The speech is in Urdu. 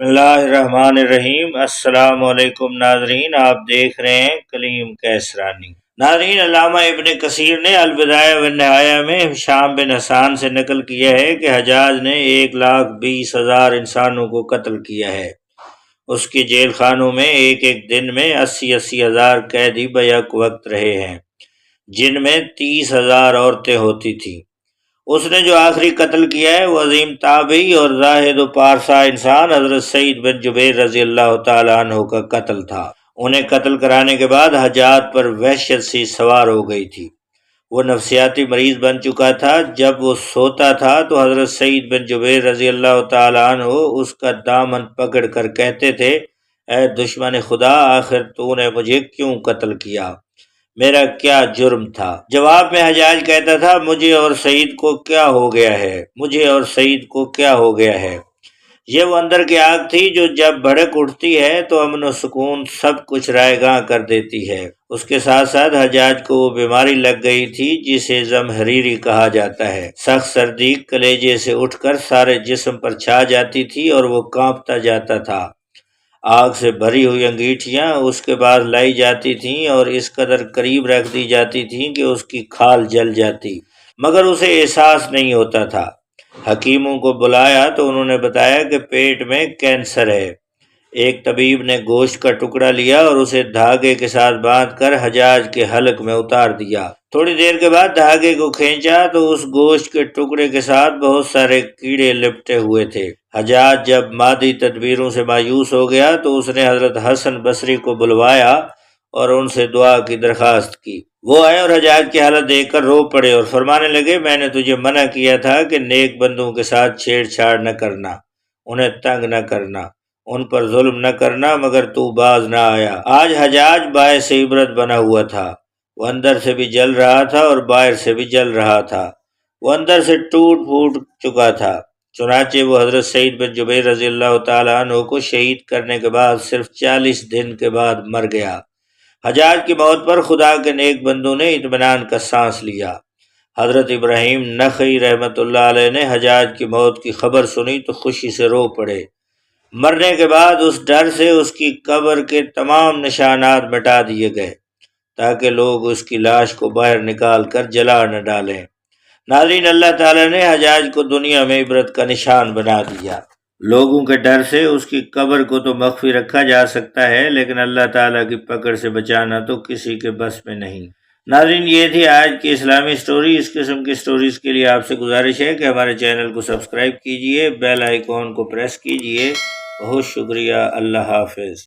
بسم اللہ الرحمن الرحیم۔ السلام علیکم ناظرین، آپ دیکھ رہے ہیں کلیم کیسرانی۔ ناظرین، علامہ ابن کثیر نے البدایہ والنہایہ میں ہشام بن حسان سے نقل کیا ہے کہ حجاج نے 1,20,000 انسانوں کو قتل کیا ہے۔ اس کی جیل خانوں میں ایک ایک دن میں 80,000 قیدی بیک وقت رہے ہیں، جن میں 30,000 عورتیں ہوتی تھیں۔ اس نے جو آخری قتل کیا ہے وہ عظیم تابعی اور زاہد و پارسا انسان حضرت سعید بن جبیر رضی اللہ تعالیٰ عنہ کا قتل تھا۔ انہیں قتل کرانے کے بعد حجاج پر وحشت سی سوار ہو گئی تھی۔ وہ نفسیاتی مریض بن چکا تھا۔ جب وہ سوتا تھا تو حضرت سعید بن جبیر رضی اللہ تعالیٰ عنہ اس کا دامن پکڑ کر کہتے تھے، اے دشمن خدا، آخر تو نے مجھے کیوں قتل کیا؟ میرا کیا جرم تھا؟ جواب میں حجاج کہتا تھا، مجھے اور سعید کو کیا ہو گیا ہے، مجھے اور سعید کو کیا ہو گیا ہے۔ یہ وہ اندر کی آگ تھی جو جب بھڑک اٹھتی ہے تو امن و سکون سب کچھ رائے گاں کر دیتی ہے۔ اس کے ساتھ ساتھ حجاج کو وہ بیماری لگ گئی تھی جسے زمہریری کہا جاتا ہے۔ سخت سردی کلیجے سے اٹھ کر سارے جسم پر چھا جاتی تھی اور وہ کانپتا جاتا تھا۔ آگ سے بھری ہوئی انگیٹھیاں اس کے بعد لائی جاتی تھیں اور اس قدر قریب رکھ دی جاتی تھیں کہ اس کی کھال جل جاتی، مگر اسے احساس نہیں ہوتا تھا۔ حکیموں کو بلایا تو انہوں نے بتایا کہ پیٹ میں کینسر ہے۔ ایک طبیب نے گوشت کا ٹکڑا لیا اور اسے دھاگے کے ساتھ باندھ کر حجاج کے حلق میں اتار دیا۔ تھوڑی دیر کے بعد دھاگے کو کھینچا تو اس گوشت کے ٹکڑے کے ساتھ بہت سارے کیڑے لپٹے ہوئے تھے۔ حجاج جب مادی تدبیروں سے مایوس ہو گیا تو اس نے حضرت حسن بصری کو بلوایا اور ان سے دعا کی درخواست کی۔ وہ آئے اور حجاج کی حالت دیکھ کر رو پڑے اور فرمانے لگے، میں نے تجھے منع کیا تھا کہ نیک بندوں کے ساتھ چھیڑ چھاڑ نہ کرنا، انہیں تنگ نہ کرنا، ان پر ظلم نہ کرنا، مگر تو باز نہ آیا۔ آج حجاج باعث عبرت بنا ہوا تھا۔ وہ اندر سے بھی جل رہا تھا اور باہر سے بھی جل رہا تھا۔ وہ اندر سے ٹوٹ پھوٹ چکا تھا۔ چنانچہ وہ حضرت سعید بن جبیر رضی اللہ تعالیٰ عنہ کو شہید کرنے کے بعد صرف 40 دن کے بعد مر گیا۔ حجاج کی موت پر خدا کے نیک بندوں نے اطمینان کا سانس لیا۔ حضرت ابراہیم نخعی رحمۃ اللہ علیہ نے حجاج کی موت کی خبر سنی تو خوشی سے رو پڑے۔ مرنے کے بعد اس ڈر سے اس کی قبر کے تمام نشانات مٹا دیے گئے تاکہ لوگ اس کی لاش کو باہر نکال کر جلا نہ ڈالیں۔ ناظرین، اللہ تعالیٰ نے حجاج کو دنیا میں عبرت کا نشان بنا دیا۔ لوگوں کے ڈر سے اس کی قبر کو تو مخفی رکھا جا سکتا ہے، لیکن اللہ تعالیٰ کی پکڑ سے بچانا تو کسی کے بس میں نہیں۔ ناظرین، یہ تھی آج کی اسلامی سٹوری۔ اس قسم کی سٹوریز کے لیے آپ سے گزارش ہے کہ ہمارے چینل کو سبسکرائب کیجئے، بیل آئیکن کو پریس کیجئے۔ بہت شکریہ۔ اللہ حافظ۔